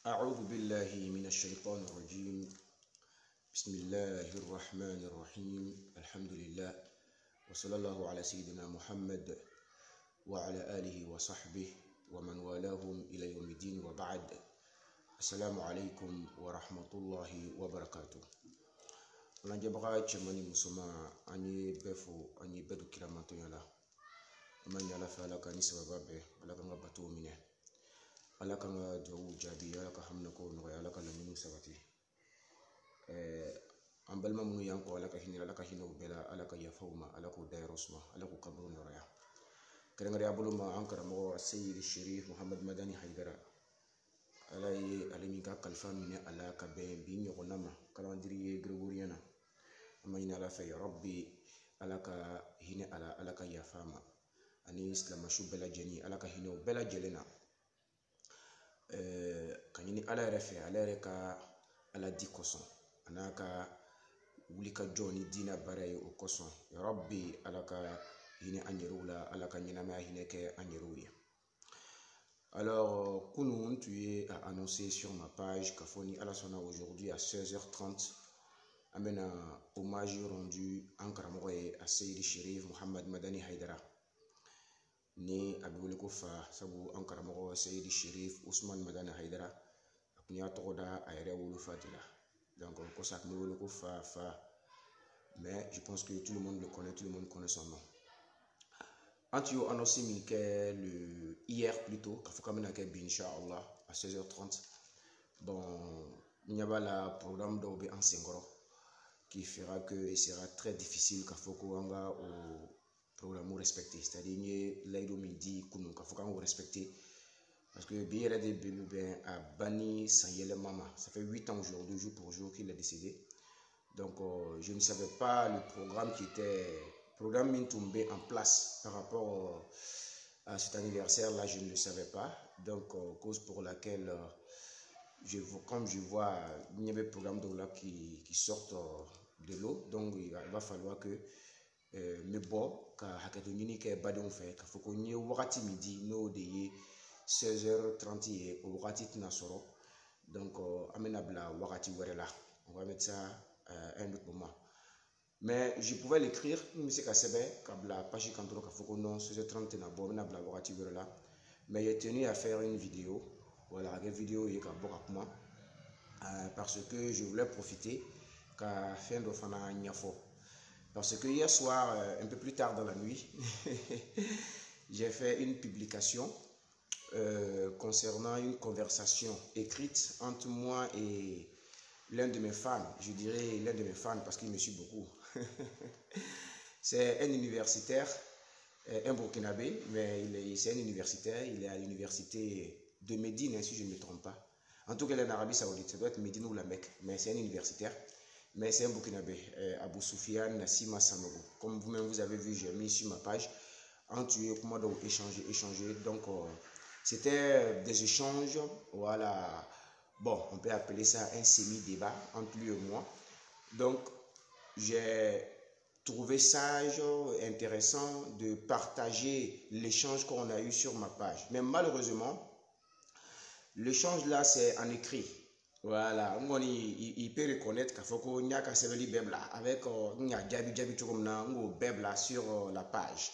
أعوذ بالله من الشيطان الرجيم. بسم الله الرحمن الرحيم. الحمد لله وصلى الله على سيدنا محمد وعلى آله وصحبه ومن والاهم إلى يوم الدين وبعد. السلام عليكم ورحمة الله وبركاته. Lanjabara chamani musoma anyi befo anyi bedu kilamato yala amanya la fala kanisa bababe alaka ngabatu mine alaka nga jawu jabi alaka hamna ko no alaka la minu sabati ambalma munu yanko alaka hinira alaka hino bela alaka yafawma alaka dairosma alaka kabru noraya kerenga ya buluma ankara mo sayyid sharif muhammad madani haidara alay alimika kalfa mine alaka be bi nyokonama calendrier grégoriana amayna ala fa ya rabbi alaka hine alaka yafama ani islam shubela jeni alaka hino bela jelena kanyini ala refe ala reka ala di koson anaka wulika joni dina baraye o koson ya rabbi alaka hine anyerula alaka nyinama hine ke anyeruya. Alors, Kounoun, tu es annoncé sur ma page Kafoni Alasona aujourd'hui à 16h30. Amène un hommage rendu en Karamoye à Sayyid Sharif Muhammad Madani Haidara. Né à Boulekofa, Sabou en Karamoye Sayyid Sharif Ousmane Madani Haidara. Akunya Toda Aere Wulufatila. Donc, on consacre Boulekofa, mais je pense que tout le monde le connaît, tout le monde connaît son nom. Antio annoncé hier plutôt, Inch'Allah, à 16h30. Bon, il y a le programme d'Obe en Sengoro qui fera que il sera très difficile qu'à Fokouanga au programme respecté. C'est-à-dire, l'aide au midi, qu'à Fokouanga respecté. Parce que Bière de Belubin a banni Sanyele Mama. Ça fait 8 ans aujourd'hui, jour pour jour, qu'il est décédé. Donc, je ne savais pas le programme qui était. Programme est tombé en place par rapport à cet anniversaire là, je ne le savais pas, donc cause pour laquelle comme je vois il y avait des programmes de là qui sortent de l'eau, donc il va falloir que me bo ka hakatoni ke badon fait ka faut qu'on y wakati midi no de 16h30 et au wakati tinasoro, donc amenabla wakati werela, on va mettre ça un autre moment. Mais je pouvais l'écrire, monsieur Kassebe, Kabla, Pachi Kantoro Kafoko, non, 16h30, mais j'ai tenu à faire une vidéo, voilà, une vidéo parce que je voulais profiter qu'à faire de Fana Niafo. Parce que hier soir, un peu plus tard dans la nuit, j'ai fait une publication concernant une conversation écrite entre moi et l'un de mes fans, je dirais l'un de mes fans parce qu'il me suit beaucoup. C'est un universitaire, un Burkinabé, mais c'est un universitaire, il est à l'université de Médine, si je ne me trompe pas. En tout cas, il est en Arabie Saoudite, ça doit être Médine ou la Mecque, mais c'est un universitaire, mais c'est un Burkinabé, Abou Soufiane Nassima Samogou. Comme vous-même vous avez vu, j'ai mis sur ma page, comment donc échanger. Donc, c'était des échanges, voilà. Bon, on peut appeler ça un semi-débat entre lui et moi. Donc, j'ai trouvé sage, intéressant de partager l'échange qu'on a eu sur ma page. Mais malheureusement, l'échange là, c'est en écrit. Voilà, il peut reconnaître qu'il faut qu'on y a qu'à se bebla avec bebla sur la page.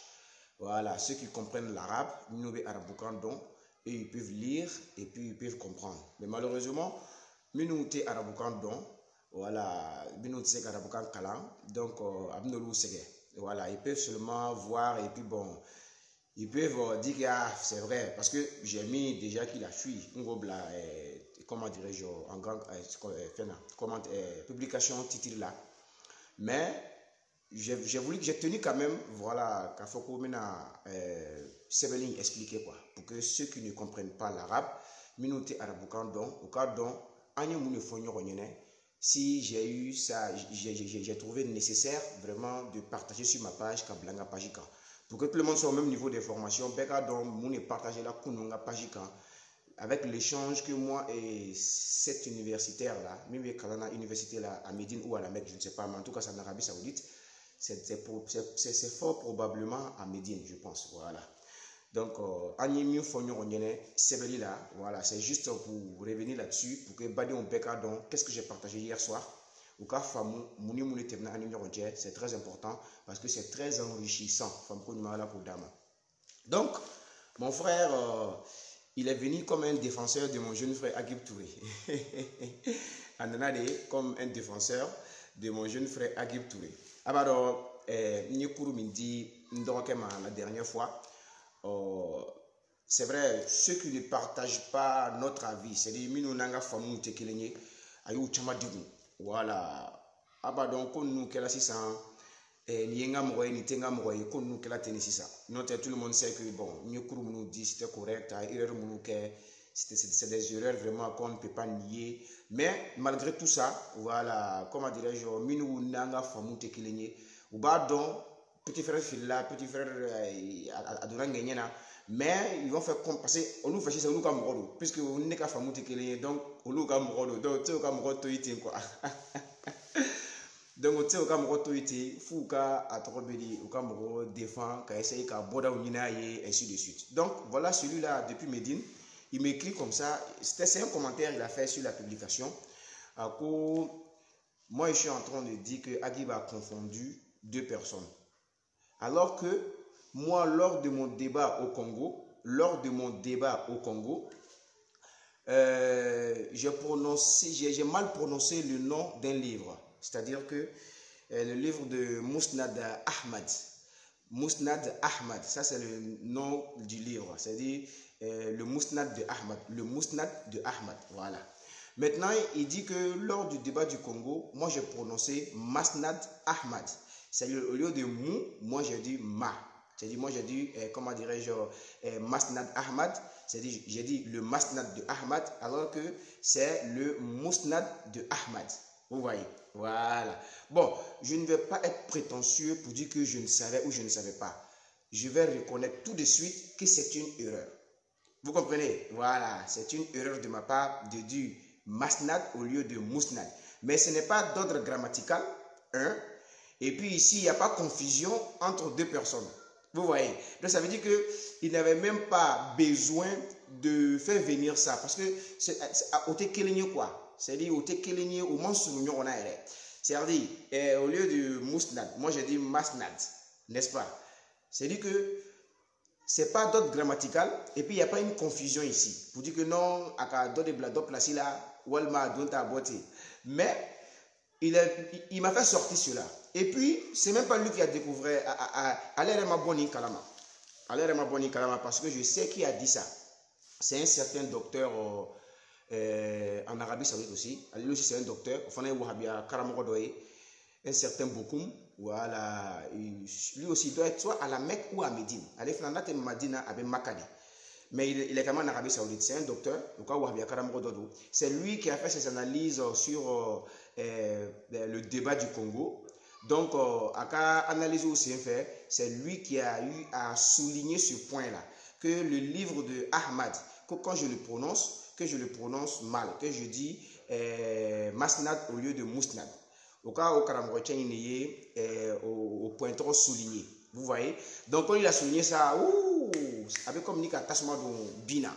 Voilà, ceux qui comprennent l'arabe, nous araboucandon, et ils peuvent lire et puis ils peuvent comprendre. Mais malheureusement, nous sommes araboucandon, voilà, nous sommes araboucan kalan, donc voilà, ils peuvent seulement voir et puis bon, ils peuvent dire que ah, c'est vrai, parce que j'ai mis déjà qu'il a fui, comment dirais-je, en grand, publication titre là, mais j'ai tenu quand même, voilà, qu'à faut expliquer quoi, pour que ceux qui ne comprennent pas l'arabe, minute araboucan don, au cas dont, si j'ai eu ça, j'ai trouvé nécessaire vraiment de partager sur ma page Kablanga Pajika, pour que tout le monde soit au même niveau d'information, Beka donc, mon partager la Kununga Pajika, avec l'échange que moi et cet universitaire là, même Kalana université là à Médine ou à la Mecque, je ne sais pas, mais en tout cas c'est en Arabie Saoudite. C'est fort probablement à Médine, je pense. Voilà. Donc, voilà, c'est juste pour revenir là-dessus, pour que Badi on peka donc, qu'est-ce que j'ai partagé hier soir. C'est très important parce que c'est très enrichissant. Donc, mon frère, il est venu comme un défenseur de mon jeune frère Agib Touré. Comme un défenseur de mon jeune frère Agib Touré. Alors, la dernière fois, c'est vrai, ceux qui ne partagent pas notre avis, c'est-à-dire voilà. Donc, nous, tout le monde sait que bon, nous dit c'était correct, c'est des erreurs vraiment qu'on ne peut pas nier. Mais malgré tout ça, voilà, comment dirais-je, petit frère Fila, petit frère Adonangena, mais ils vont faire comme parce qu'on nous fait ça, nous comme Moro, puisque on n'est qu'à Famouti Kelly, donc on nous comme Moro, donc tu es comme Roto Iti, quoi. Donc tu es comme Roto Iti, Fouka, Atrobeli, ou comme Moro, défend, qu'a essayé qu'à Boda ou Nina et ainsi de suite. Donc voilà celui-là depuis Médine, il m'écrit comme ça, c'est un commentaire qu'il a fait sur la publication. Moi je suis en train de dire que Agib a confondu deux personnes. Alors que moi, lors de mon débat au Congo, j'ai mal prononcé le nom d'un livre. C'est-à-dire que le livre de Mousnad Ahmad. Mousnad Ahmad, ça c'est le nom du livre. C'est-à-dire le Mousnad de Ahmad. Le Mousnad de Ahmad, voilà. Maintenant, il dit que lors du débat du Congo, moi j'ai prononcé Masnad Ahmad. C'est-à-dire au lieu de mou, moi j'ai dit ma. C'est-à-dire moi j'ai dit, comment dirais-je, Masnad Ahmad. C'est-à-dire j'ai dit le Masnad de Ahmad alors que c'est le Mousnad de Ahmad. Vous voyez, voilà. Bon, je ne vais pas être prétentieux pour dire que je ne savais ou je ne savais pas. Je vais reconnaître tout de suite que c'est une erreur. Vous comprenez? Voilà, c'est une erreur de ma part de dire Masnad au lieu de Mousnad. Mais ce n'est pas d'ordre grammatical, hein? Et puis ici, il n'y a pas confusion entre deux personnes. Vous voyez? Donc ça veut dire qu'il n'avait même pas besoin de faire venir ça. Parce que c'est au Tekeligné quoi. C'est-à-dire au Tekeligné, au Mansourignon, on a erré. C'est-à-dire, au lieu de Mousnad, moi j'ai dit Masnad. N'est-ce pas? C'est-à-dire que c'est pas d'ordre grammatical. Et puis il n'y a pas une confusion ici. Pour dire que non, à d'autres blagues placés là, Walma, Donta, Boté. Mais il m'a fait sortir cela. Et puis, c'est même pas lui qui a découvert Alain Maboni Kalama. Alain Maboni Kalama, parce que je sais qui a dit ça. C'est un certain docteur en Arabie Saoudite aussi. Lui aussi, c'est un docteur. Un certain Bokoum. Voilà. Lui aussi, il doit être soit à la Mecque ou à Médine. Mais il est quand même en Arabie Saoudite. C'est un docteur. C'est lui qui a fait ses analyses sur le débat du Congo. Donc, à analyser aussi fait, c'est lui qui a eu à souligner ce point-là. Que le livre de Ahmad, que quand je le prononce mal, que je dis Masnad au lieu de Mousnad. Au cas où Karamrochen au pointeur souligné. Vous voyez? Donc, quand il a souligné ça, avec comme Nika Tasma Bina.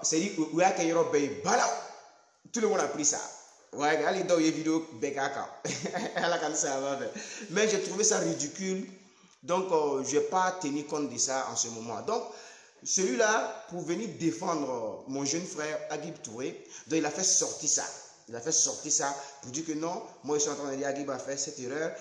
C'est-à-dire, tout le monde a pris ça. Ouais, allez dans les vidéos mais j'ai trouvé ça ridicule. Donc, je n'ai pas tenu compte de ça en ce moment. Donc, celui-là, pour venir défendre mon jeune frère Agib Touré, donc il a fait sortir ça. Il a fait sortir ça pour dire que non, moi je suis en train de dire Agib a fait cette erreur,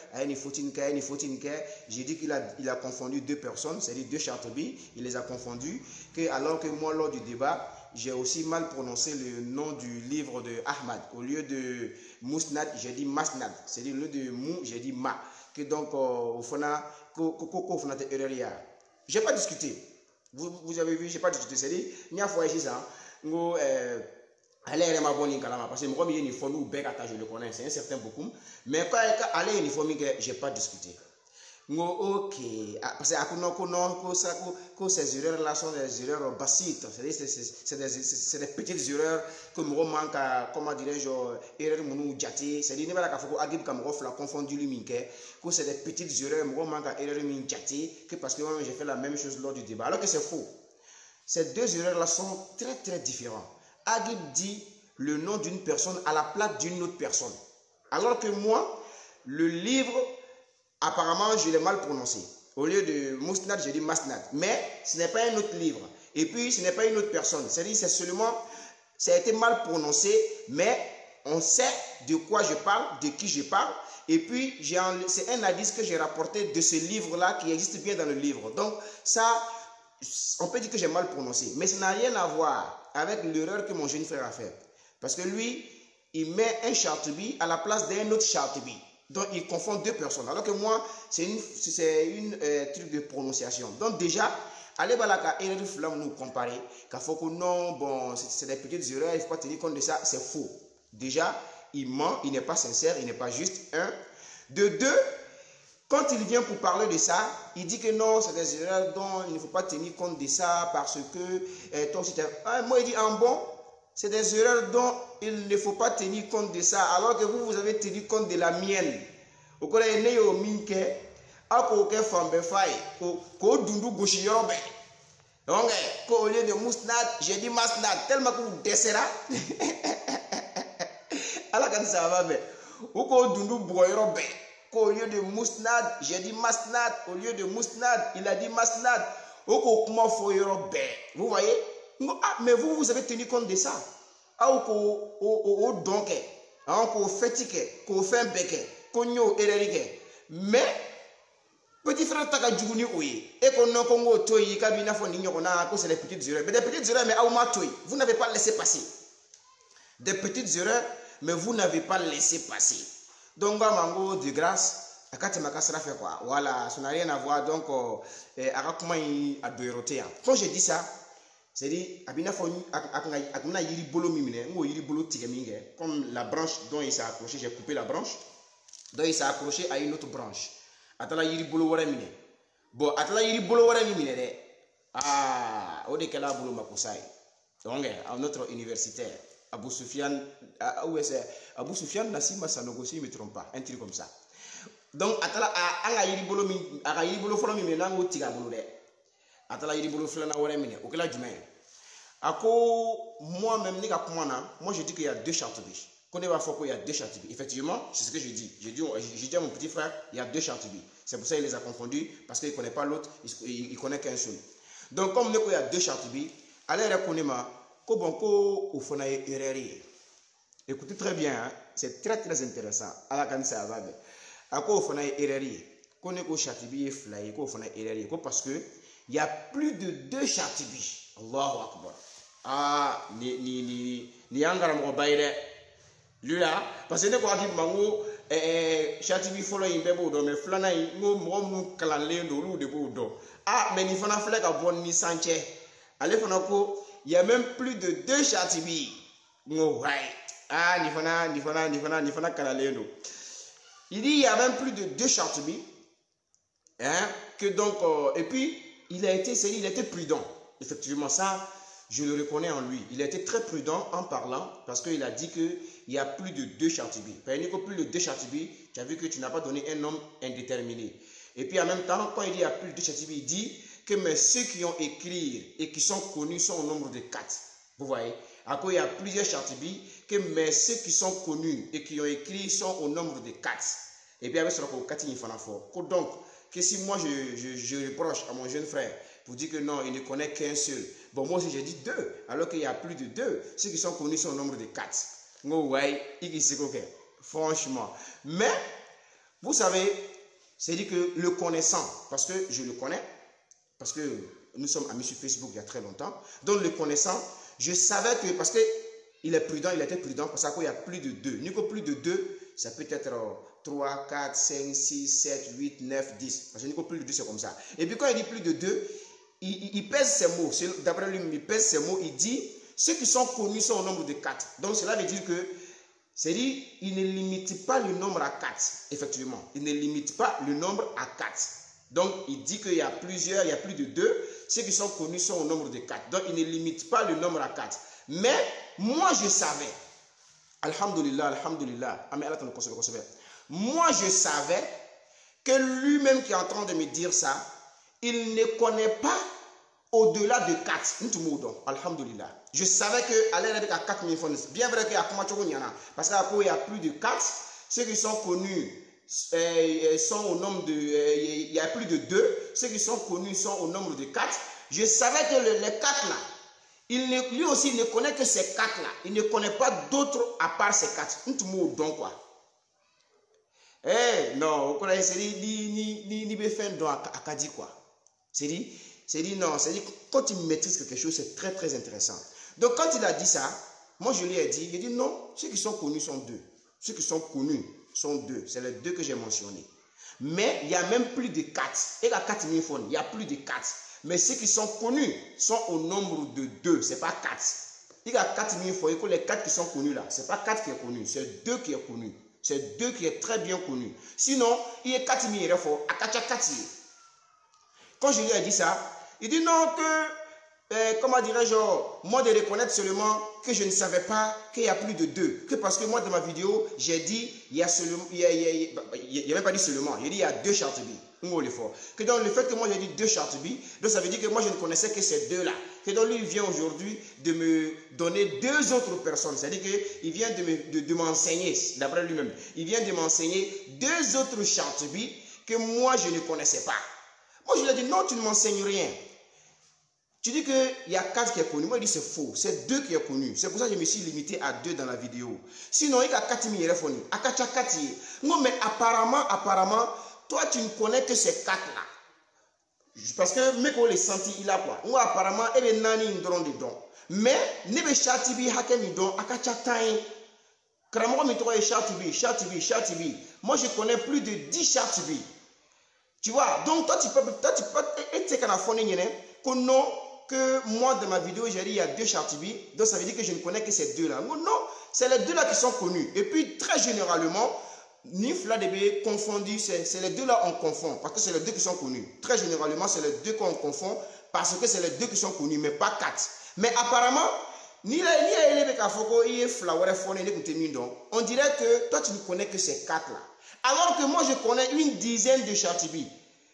j'ai dit qu'il a confondu deux personnes, c'est-à-dire deux Chartrebi, il les a confondus, alors que moi lors du débat, j'ai aussi mal prononcé le nom du livre de Ahmad. Au lieu de Mousnad, j'ai dit Masnad, c'est-à-dire au lieu de Mou, j'ai dit Ma. Que donc, au fond, j'ai pas discuté. Vous avez vu, j'ai pas discuté. C'est-à-dire, il y a fois ici ça, allez, parce que moi, il je le connais, c'est un certain beaucoup. Mais quand allez, j'ai pas discuté. Ok, parce que ces erreurs-là sont des erreurs bassites, c'est des petites erreurs que nous manque à, comment dirais-je, erreur mounou djati, c'est-à-dire qu'il faut agib comme la confondu lui que c'est des petites erreurs, nous manque à erreur min djati, que parce que moi j'ai fait la même chose lors du débat, alors que c'est faux. Ces deux erreurs-là sont très très différentes. Agib dit le nom d'une personne à la place d'une autre personne, alors que moi, le livre, apparemment, je l'ai mal prononcé. Au lieu de Mousnad, j'ai dit Masnad. Mais ce n'est pas un autre livre. Et puis, ce n'est pas une autre personne. C'est-à-dire, c'est seulement, ça a été mal prononcé, mais on sait de quoi je parle, de qui je parle. Et puis, c'est un indice que j'ai rapporté de ce livre-là qui existe bien dans le livre. Donc, ça, on peut dire que j'ai mal prononcé. Mais ça n'a rien à voir avec l'erreur que mon jeune frère a fait. Parce que lui, il met un Chartibi à la place d'un autre Chartibi. Donc, il confond deux personnes. Alors que moi, c'est une truc de prononciation. Donc, déjà, allez balaka et nous comparer. Qu'il faut que non, bon, c'est des petites erreurs, il ne faut pas tenir compte de ça, c'est faux. Déjà, il ment, il n'est pas sincère, il n'est pas juste. Un. De deux, quand il vient pour parler de ça, il dit que non, c'est des erreurs dont il ne faut pas tenir compte de ça parce que toi aussi, moi, il dit en bon. C'est des erreurs dont il ne faut pas tenir compte de ça, alors que vous avez tenu compte de la mienne. Au cas où il au minke, à quoi fambe faille, qu'au dundu gauchi yorbe. Donc, au lieu de mousnad, j'ai dit masnad, tellement que vous desserra. Alors quand ça va bien, ou qu'au dundu broyorbe, qu'au lieu de mousnad, j'ai dit masnad, au lieu de mousnad, il a dit masnad, ou qu'au comment faut yorbe. Vous voyez? Ah, mais vous avez tenu compte de ça. Ah, au donc, au fétique, au fin bec, au erérique. Mais, petit frère, tu as joué, oui. Et qu'on a congo toy, cabina fonding, on a cause des petites erreurs. Mais des petites erreurs, mais au toy, vous n'avez pas laissé passer. Des petites erreurs, mais vous n'avez pas laissé passer. Donc, mango de grâce. Quand voilà, ça n'a rien à voir. Donc, quand je dis ça, c'est-à-dire, comme la branche dont il s'est accroché, j'ai coupé la branche, donc il s'est accroché à une autre branche. Atala yiri bolo wara mine. Bon, atala yiri bolo wara mine de. Ah, au décalage bolo makusai. Donc, à notre universitaire, Abou Soufiane, Abou Soufiane Nassima Sanogo, si je ne me trompe pas, un truc comme ça. Donc, atala anga yiri bolo folo mine nango tiga bolo de. Atala yiri bolo flana wara mine. Okela jumain. Ako moi-même ni moi je dis qu'il y a deux chartibis. Qu'on va faire qu'il y a deux chartibis. Effectivement, c'est ce que je dis. J'ai dit à mon petit frère, il y a deux chartibis. C'est pour ça qu'il les a confondus parce qu'il ne connaît pas l'autre, il connaît qu'un seul. Donc comme il y a deux chartibis, allez reconnaître que bon au fond écoutez très bien, hein? C'est très très intéressant. À la ça va. À quoi au fond qu'on est au chartibi et fly, qu'au fond parce que il y a plus de deux chartibis. Allahu Akbar. Ah, ni angara mo bayre. Lui là, parce que ne quoi qui mango chatibi folo imbebo do me flana ngo mo kalanle do lu de bodo. Ah, mais ni fana flek a bon ni sanche. Allez fana ko, il y a même plus de deux chatibi. Ngo ouais. Ah, ni fana kalanle do. Il dit il y a même plus de deux chatibi. Hein, que donc et puis il était prudent. Effectivement, ça, je le reconnais en lui. Il a été très prudent en parlant parce qu'il a dit qu'il y a plus de deux chartibis. Parce que plus de deux chartibis, tu as vu que tu n'as pas donné un nombre indéterminé. Et puis en même temps, quand il dit qu'il y a plus de deux chartibis, il dit que mais ceux qui ont écrit et qui sont connus sont au nombre de 4. Vous voyez? À quoi il y a plusieurs chartibis, que mais ceux qui sont connus et qui ont écrit sont au nombre de 4. Et puis avec ce 4, il faut en faire. Donc, que si moi je reproche à mon jeune frère pour dire que non, il ne connaît qu'un seul. Bon, moi aussi j'ai dit 2, alors qu'il y a plus de 2. Ceux qui sont connus sont au nombre de 4. Franchement. Mais, vous savez, c'est dit que le connaissant, parce que je le connais, parce que nous sommes amis sur Facebook il y a très longtemps, donc le connaissant, je savais que, parce qu'il est prudent, il était prudent, parce qu'il y a plus de 2. Ni que plus de 2, ça peut être 3, 4, 5, 6, 7, 8, 9, 10. Parce que ni que plus de 2, c'est comme ça. Et puis quand il dit plus de 2, il pèse ses mots. D'après lui, il pèse ses mots. Il dit, ceux qui sont connus sont au nombre de 4. Donc cela veut dire que C'est-à-dire, il ne limite pas le nombre à 4, effectivement. Il ne limite pas le nombre à 4. Donc, il dit qu'il y a plusieurs, il y a plus de 2. Ceux qui sont connus sont au nombre de 4. Donc, il ne limite pas le nombre à 4. Mais, moi, je savais. Alhamdulillah, alhamdulillah. Moi, je savais que lui-même qui est en train de me dire ça, il ne connaît pas au-delà de 4. Alhamdulillah. Je savais qu'à l'air avec 4 000 francs, bien vrai qu'il y a parce qu'il y a plus de 4. Ceux qui sont connus sont au nombre de. Il y a plus de 2. Ceux qui sont connus sont au nombre de 4. Je savais que les 4 là, lui aussi il ne connaît que ces 4 là. Il ne connaît pas d'autres à part ces 4. Donc quoi. Non, c'est ni faire don à dit quoi. C'est dit non, c'est dit quand il maîtrise quelque chose, c'est très très intéressant. Donc quand il a dit ça, moi je lui ai dit, il dit non, ceux qui sont connus sont 2. Ceux qui sont connus sont 2. C'est les 2 que j'ai mentionnés. Mais il y a même plus de 4. Et à 4 000 francs, il y a plus de 4. Mais ceux qui sont connus sont au nombre de 2. C'est pas 4. Il y a 4 000 francs, et les 4 qui sont connus là, c'est pas 4 qui est connu, c'est 2 qui est connu. C'est 2 qui est très bien connu. Sinon, il y a 4 000 francs à 4. Quand je lui ai dit ça, il dit non que, comment dirais-je, moi de reconnaître seulement que je ne savais pas qu'il y a plus de 2. Que parce que moi dans ma vidéo, j'ai dit, il y a seulement, il n'y a même pas dit seulement, il dit il y a 2 chartebis. Que donc le fait que moi j'ai dit 2 chartebis, donc ça veut dire que moi je ne connaissais que ces 2 là. Que donc lui il vient aujourd'hui de me donner 2 autres personnes. C'est-à-dire qu'il vient de m'enseigner, d'après lui-même, il vient de m'enseigner 2 autres chartebis que moi je ne connaissais pas. Moi, je lui ai dit, non, tu ne m'enseignes rien. Tu dis qu'il y a 4 qui est connu. Moi, il dit, c'est faux. C'est 2 qui est connu. C'est pour ça que je me suis limité à 2 dans la vidéo. Sinon, il y a 4 000 téléphones. À 4. Non, mais apparemment, toi, tu ne connais que ces 4 là. Parce que, mec, on les sentit, il a quoi. Moi, apparemment, il y a nani indron dedans. Mais, nebe chatibi hakem indron, à 4 temps. Kramoko me trouve chatibi. Moi, je connais plus de 10 chatibi. Tu vois, donc toi tu peux être que non, que moi dans ma vidéo j'ai dit il y a 2 chartibis, donc ça veut dire que je ne connais que ces 2 là. Non, c'est les 2 là qui sont connus. Et puis très généralement, Nifla DB confondu, c'est les 2 là on confond, parce que c'est les 2 qui sont connus. Très généralement, c'est les 2 qu'on confond, parce que c'est les 2 qui sont connus, mais pas 4. Mais apparemment, on dirait que toi tu ne connais que ces 4 là. Alors que moi je connais une dizaine de chartibis.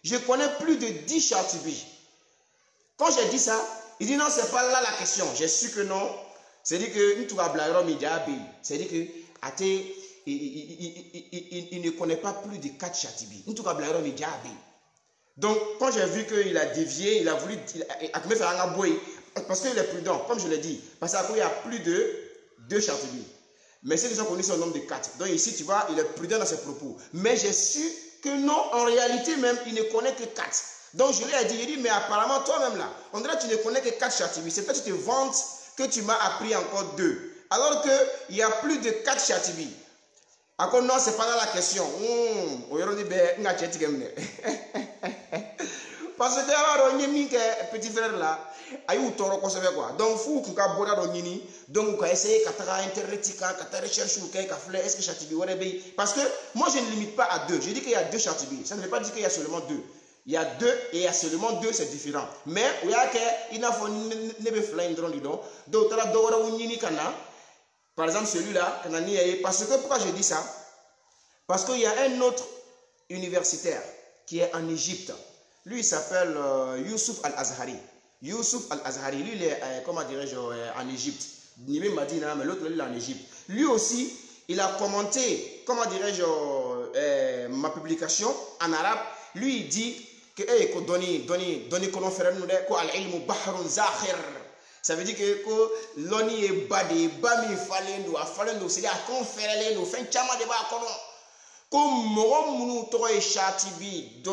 Je connais plus de 10 chartibis. Quand j'ai dit ça, il dit non, c'est pas là la question. J'ai su que non. C'est-à-dire que c'est-à-dire que il ne connaît pas plus de 4 chartibis. Donc quand j'ai vu qu'il a dévié, il a voulu faire un aboué. Parce qu'il est prudent, comme je l'ai dit. Parce qu'il y a plus de 2 chartibis. Mais ceux qui sont connus sont au nombre de 4. Donc ici, tu vois, il est prudent dans ses propos. Mais j'ai su que non, en réalité même, il ne connaît que 4. Donc je lui ai dit, il dit, mais apparemment toi-même là, on dirait que tu ne connais que 4 chartibis. C'est peut-être que tu te vantes que tu m'as appris encore 2. Alors qu'il y a plus de 4 chartibis. Encore non, c'est pas là la question. Parce que alors, petit frère là, aïe toro kosebe quoi. Donc fou qu'on a boda do nini, donc on a essayé qu'à internet, qu'à rechercher ou qu'à faire est-ce que chatibi ou parce que moi je ne limite pas à 2. Je dis qu'il y a 2 chatibi. Ça ne veut pas dire qu'il y a seulement 2. Il y a 2 et il y a seulement 2, c'est différent. Mais il y a que il n'a pas nebe flying drone donc d'autres dora ou nini kana. Par exemple celui-là, parce que pourquoi je dis ça? Parce qu'il y a un autre universitaire qui est en Égypte. Lui, il s'appelle Youssouf Al-Azhari. Youssouf Al-Azhari, lui, il est, comment dirais-je, en Égypte. Nibé m'a dit, mais l'autre, il est en Égypte. Lui aussi, il a commenté, comment dirais-je, ma publication en arabe. Lui, il dit que, doni comment faire nous, quoi, al-ilmu bahrun zakhir. Ça veut dire que l'oni est badé, bami falendo, c'est à conférer nous, fait un chama de bas comme Moron Toy Chatibi,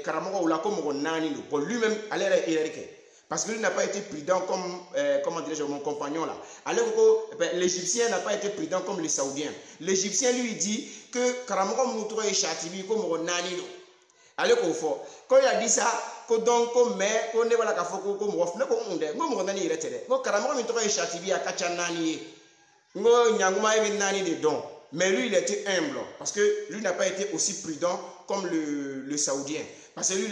Karamogo ou la comme Nani, pour lui-même, aller éradiquer. Parce que lui n'a pas été prudent comme, comment dirais-je, mon compagnon là. Alors que l'Égyptien n'a pas été prudent comme les Saoudiens. L'Égyptien lui dit que Karamogo Toy Chatibi comme Nani. Alors qu'au fond, quand il a dit ça, que donc, comme mais, qu'on est voilà qu'à faut qu'on me refne, qu'on me nani retere. Quand Karamogo Toy Chatibi à Kachanani. Ngo Nyanguma est nani des dons. Mais lui, il était humble. Parce que lui n'a pas été aussi prudent comme le Saoudien. Parce que lui,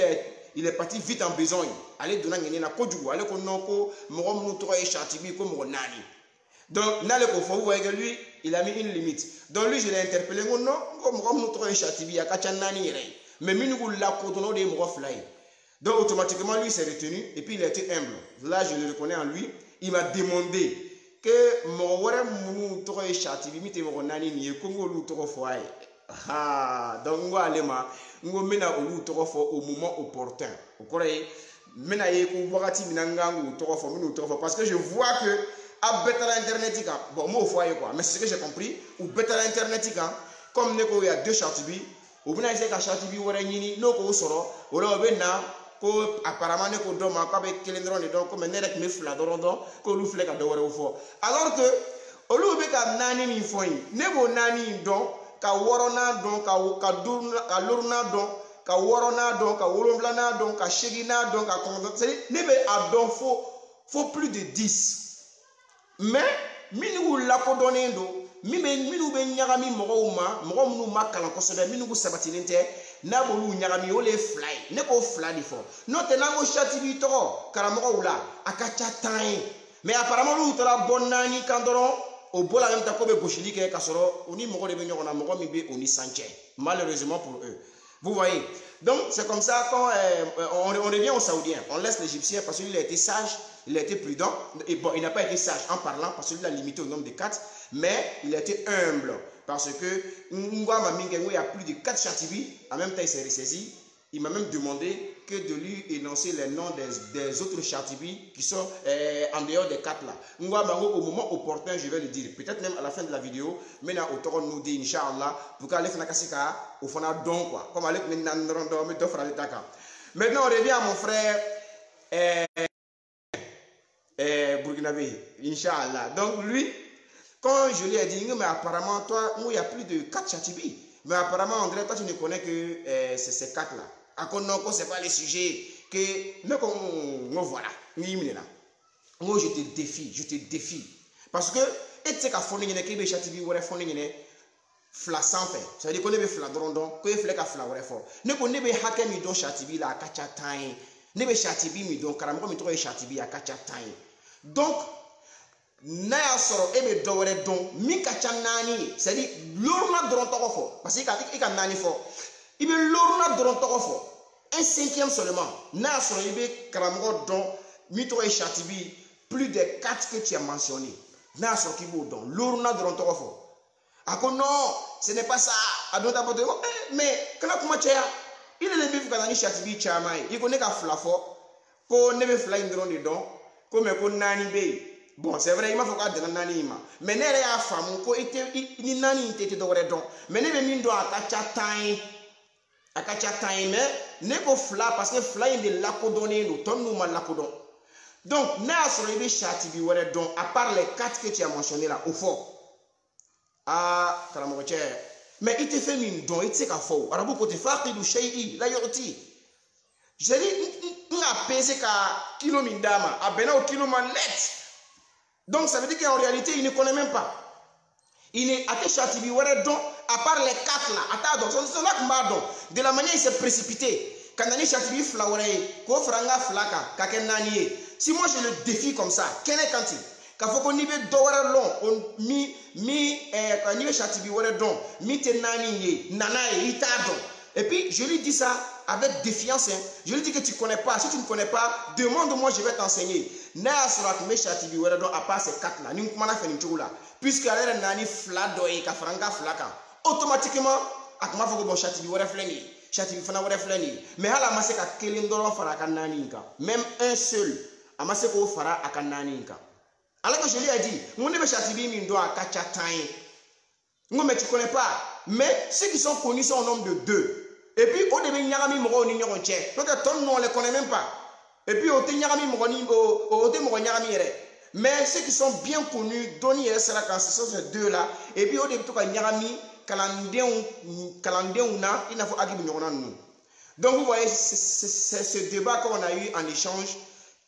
il est parti vite en besogne. Allez, donner un kodjou. Allez, qu'on n'a pas, mon nous trois échatibi comme mon nani. Donc, n'allez pas, vous voyez que lui, il a mis une limite. Donc, lui, je l'ai interpellé. Non, comme nous trois échatibi, il y a qu'à nani. Mais nous, la kodono de mon fly. Donc, automatiquement, lui, s'est retenu. Et puis, il a été humble. Là, je le reconnais en lui. Il m'a demandé que mon wara munu toko e chati bi mite mo nani ni ko ngolu toko fo ay donc ngo alema ngo mena olu toko fo au moment opportun o kore mena ye ko wakati minangangu toko fo minu toko fo parce que je vois que à better internet ka bon mo fo ay quoi mais c'est ce que j'ai compris ou better internet ka comme ne ko il y a deux chatibi ou bina ise ka chatibi wara nyini no ko soro o lo be na ko apparemment ne ko do ma ko be kelendron de donc comme ne rek me fla do ko lu fle ka do wara fo alors que olu be ka nani mi foyi ne bo nani don ka worona don ka durna ka lurna don ka worona don ka wolomblana don ka shegina don ka c'est ne be a don faut plus de 10 mais minu la ko donendo minu be nyagami mogo munu makala ko sobe minu ku sabatilente na bolu nyagami ole fly ne ko fly di fo no te nango chati bi to karamogo ula akacha tan mais apparemment lu tora bonnani kandoro o bola même ta ko be goshili ke kasoro oni mogo de be nyogona mogo mi be oni sanche malheureusement pour eux vous voyez donc c'est comme ça quand on revient aux Saoudiens on laisse l'Égyptien parce qu'il a été sage il a été prudent et bon il n'a pas été sage en parlant parce qu'il a limité au nombre de 4 mais il a été humble parce que il y a plus de 4 chatibi en même temps il s'est ressaisi il m'a même demandé que de lui énoncer les noms des autres chatibi qui sont en dehors des 4 là au moment opportun je vais le dire peut-être même à la fin de la vidéo mais là autant nous dit Inch'Allah pour qu'elle fasse kasika au fond don quoi comme avec maintenant on revient à mon frère burkinabé Inch'Allah donc lui quand je lui ai dit, mais apparemment, toi, il y a plus de 4 chatibi. Mais apparemment, André, toi, tu ne connais que c'est ces 4 là. À quoi non, ce n'est pas les sujets que. Mais comme voilà, moi, je te défie. Parce que, et tu sais qu'à fond, il y a des chatibi, ou fond, il y a fla sans fait. Ça veut dire qu'on est fladrondon, qu'on est fla fla fort. Ne connaît pas hakem mi don chatibi là, à kacha time. Ne be chatibi mi don, karamko mi trouve chatibi à kacha time. Donc, na ya soro e be dowere don mi ka cha nani c'est à dire loruna dron to fo parce que ka nani fo ibe loruna dron to fo un cinquième seulement na ya soro ibe karamogo don mi to e chatibi plus de 4 que tu as mentionné na ya soro ki bo don loruna dron to fo ako non ce n'est pas ça adonta bote mais kana kuma cha il est le bif kana ni chatibi cha mai il connaît ka flafo ko ne be fly ndron de don ko me ko nani be. Bon, c'est vrai, il m'a fait quoi de nani mais n'est rien à femme, ko était ni nani était de redon. Mais ne me mindo à kacha time, mais ne ko fla parce que fla est de lakodonné, nous ton nous mal lakodon. Donc, n'a sur les chati bi redon à part les 4 que tu as mentionné là au fond. Ah, karamoche. Mais il te fait une don, il te ka fo. Arabu ko te faqidu shay'i la yu'ti. Je dis n'a pesé ka kilo mindama, a bena au kilo man net. Donc ça veut dire qu'en réalité, il ne connaît même pas. Il n'est à chatibi donc à part les 4 là. Attends, c'est là que donc de la manière il s'est précipité. Quand on est chatibi flawere, ko franga flaka, kakenani. Si moi je le défie comme ça, quel est quand il? Quand faut qu'on y ait d'or long, on quand il est chatibi donc mi tenani nana et itado. Et puis je lui dis ça avec défiance. Hein. Je lui dis que tu ne connais pas. Si tu ne connais pas, demande-moi, je vais t'enseigner. À part ces 4 là, puisque elle a une flado et kafranga flaka. Automatiquement, akma faut que bon chatibi wara fleni. Chatibi fana wara fleni. Mais hala maseka kelindoro fara kananinka. Même un seul, amaseko fara akananinka. Alors que je lui ai dit, mon nebe chatibi mindo akacha time. Mais tu ne connais pas. Mais ceux qui sont connus sont au nombre de 2. Et puis, au début, Nyagami Moro ni Nyoron Tché. Donc, nous, on ne les connaît même pas. Et puis, au Nyagami Moro ni Nyagami Ere. Mais ceux qui sont bien connus, Doni et Serakan, ce sont ces 2 là. Et puis, au début, Nyagami, Kalandéouna, il n'a pas Agib Nyoron. Donc, vous voyez, c'est ce débat qu'on a eu en échange.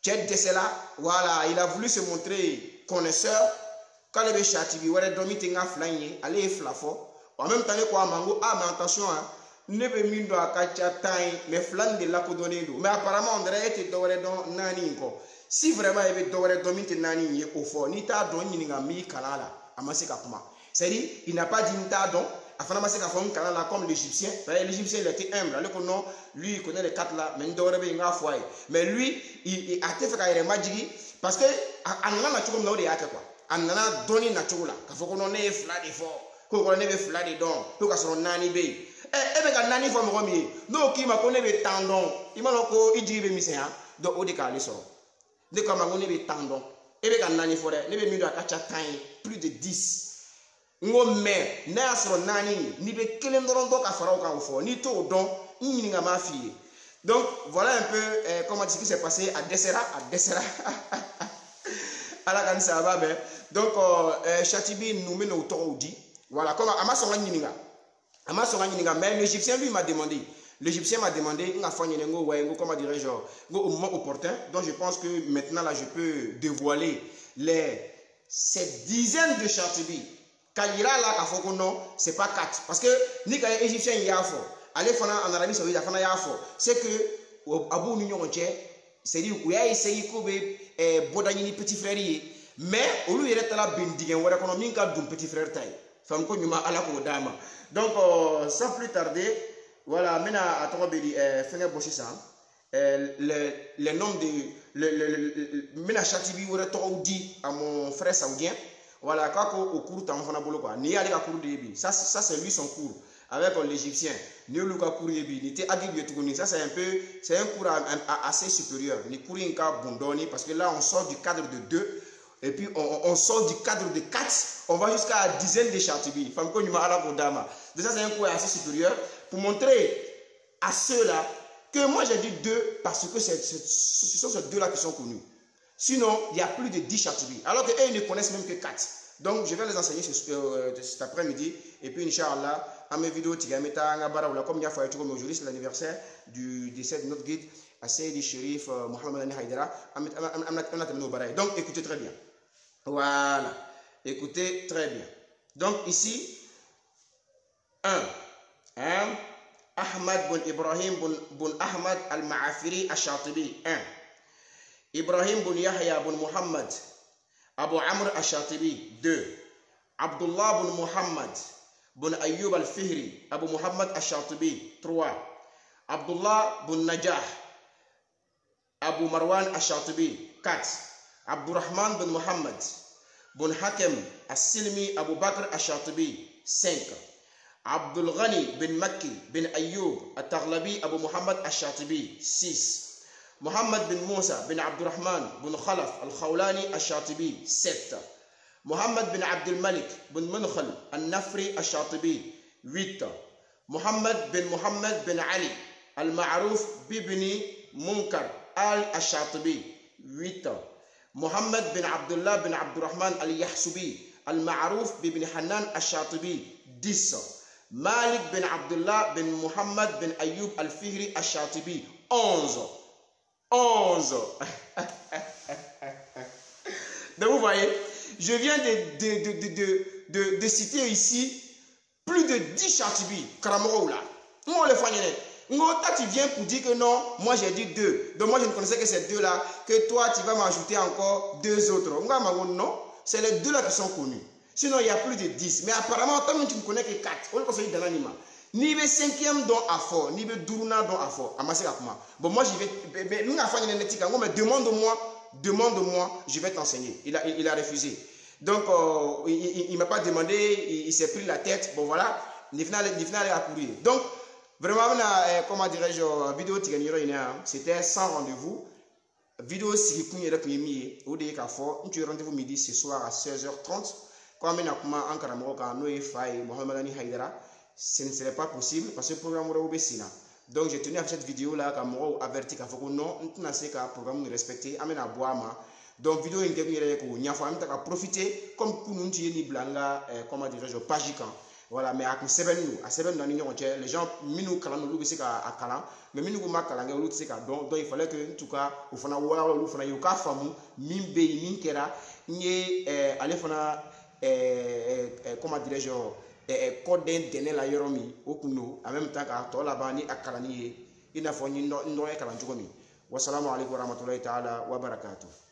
Tchèque Dessela, voilà, il a voulu se montrer connaisseur. quand les chatibi wale domi tenga flanye allez flafo en même temps quoi mango ah mais attention hein ne be mindo akacha tai mais flan de la ko donner mais apparemment on dirait que dore don nani ko si vraiment il veut dore domi te nani ni au fond ni ta don ni nga mi kalala amase ka kuma c'est dit il n'a pas dit ni ta don afin de faire un kalala comme l'Égyptien. L'Égyptien il était humble alors que non lui il connaît les quatre là mais dore be nga foyer mais lui il a fait ka majigi parce que anana na chuko no de yake quoi anana doni na chula ka foko no ne fla de fo ko ko ne be fla de don to ka so nani be be ka nani fo mo mi no ki ma ko ne be tendon imano ko idiri be mise ha do o de ka le so de ko ma ko ne be tendon be ka nani fo de ne be mi do akacha tan plus de 10 ngo me na so nani ni be kelen doron do ka fara o ka fo ni to don ni nga ma fi donc voilà un peu comment ce qui s'est passé à Dessera à la Kansa Babe. Donc Chatibi nous met au Toroudi. Voilà, comme Amasonga Nininga. Mais l'Égyptien lui m'a demandé. L'Égyptien m'a demandé, comment dirais-je, au moment opportun. Donc je pense que maintenant là je peux dévoiler ces dizaines de Chatibi. Kalira là, c'est pas 4. Parce que ni quand l'Égyptien y a fort. Allez en Arabie Saoudite, c'est que Abou Nignon c'est-à-dire où il y a essayé de bodanini petit frère mais au lieu d'être là bendigen wala kono min ka dum petit frère tay fam ko nyuma ala ko dama donc sans plus tarder voilà mena atobedi fenga bossi ça le nom de mena Chatibi wala to di à mon frère saoudien voilà kako au cours tan fana bolo quoi ni ali ka cours de bi ça c'est lui son cours avec l'Égyptien, ça c'est un cours assez supérieur. Parce que là on sort du cadre de 2 et puis on sort du cadre de 4, on va jusqu'à la dizaine de Chatibi. Déjà c'est un cours assez supérieur pour montrer à ceux-là que moi j'ai dit 2 parce que ce sont ces 2-là qui sont connus. Sinon il y a plus de 10 Chatibi alors qu'eux ils ne connaissent même que 4. Donc je vais les enseigner cet après-midi et puis Inch'Allah à mes vidéos comme aujourd'hui c'est l'anniversaire du décès de notre guide Seydi Chérif Mohamed Madani Haïdara. Donc écoutez très bien. Voilà. Écoutez très bien. Donc ici 1 Ahmad bin Ibrahim bin Ahmad al-Ma'afiri al-Chatibi 1 Ibrahim bin Yahya bin Muhammad Abu Amr al-Chatibi 2 Abdullah bin Muhammad bin Ayyub al-Fihri Abu Muhammad al-Chatibi 3 Abdullah bin Najah Abu Marwan al-Chatibi 4 Abdurrahman bin Muhammad bin Hakem al-Silmi Abu Bakr al-Chatibi 5 Abdul Ghani bin Makki bin Ayyub al-Taghlabi Abu Muhammad al-Chatibi 6 Muhammad bin Musa bin Abdurrahman bin Khalaf al-Khawlani al-Chatibi 7 Muhammad bin Abdul Malik bin Munkhal al-Nafri al-Chatibi 8 Muhammad bin Ali al-Ma'ruf bibni Munkar al-Chatibi 8 Muhammad bin Abdullah bin Abdurrahman al-Yahsubi al-Ma'ruf bibni Hanan al-Chatibi 10 Malik bin Abdullah bin Muhammad bin Ayyub al-Fihri al-Chatibi 11. Donc vous voyez, je viens de citer ici plus de 10 Chatibi. Moi le fanyene. Toi tu viens pour dire que non, moi j'ai dit 2. Donc moi je ne connaissais que ces 2 là, que toi tu vas m'ajouter encore 2 autres. Non, c'est les 2 là qui sont connus. Sinon il y a plus de 10. Mais apparemment toi tu ne connais que 4. On le conseille dans l'anima. Ni le 5e don à fort, ni le duruna don à fort. Bon, moi, j'y vais. Mais demande-moi, je vais t'enseigner. Il a refusé. Donc, il ne m'a pas demandé, il s'est pris la tête. Bon, voilà, il venait à courir. Donc, vraiment, comment dirais-je, vidéo c'était sans rendez-vous. Vidéo si vous avez rendez-vous midi ce soir à 16h30. Quand on a un caramel, Mohamed Madani Haïdara. Ce ne serait pas possible parce que le programme est obéi. Donc j'ai tenu à faire cette vidéo là comme averti qu'il faut que non, on a ce programme respecté, amène à boire. Donc vidéo intégrée il y a profiter comme nous ni blanga comment dirais-je pagican. Voilà, mais à 7 dans les gens minou kalan nous c'est à kalan, mais minou kuma kalan c'est donc il fallait que en tout cas au fana wala ou fana yoka famu mimbe minkera n ye ale fana comment dirais-je kɔden dɛnɛ la yɔrɔ min o kun don en même temps k'a tɔ laban ni a kalanni ye i n'a fɔ n ye kalan cogo min. Wassalamu alaikum warahmatullahi taala wa barakatuh.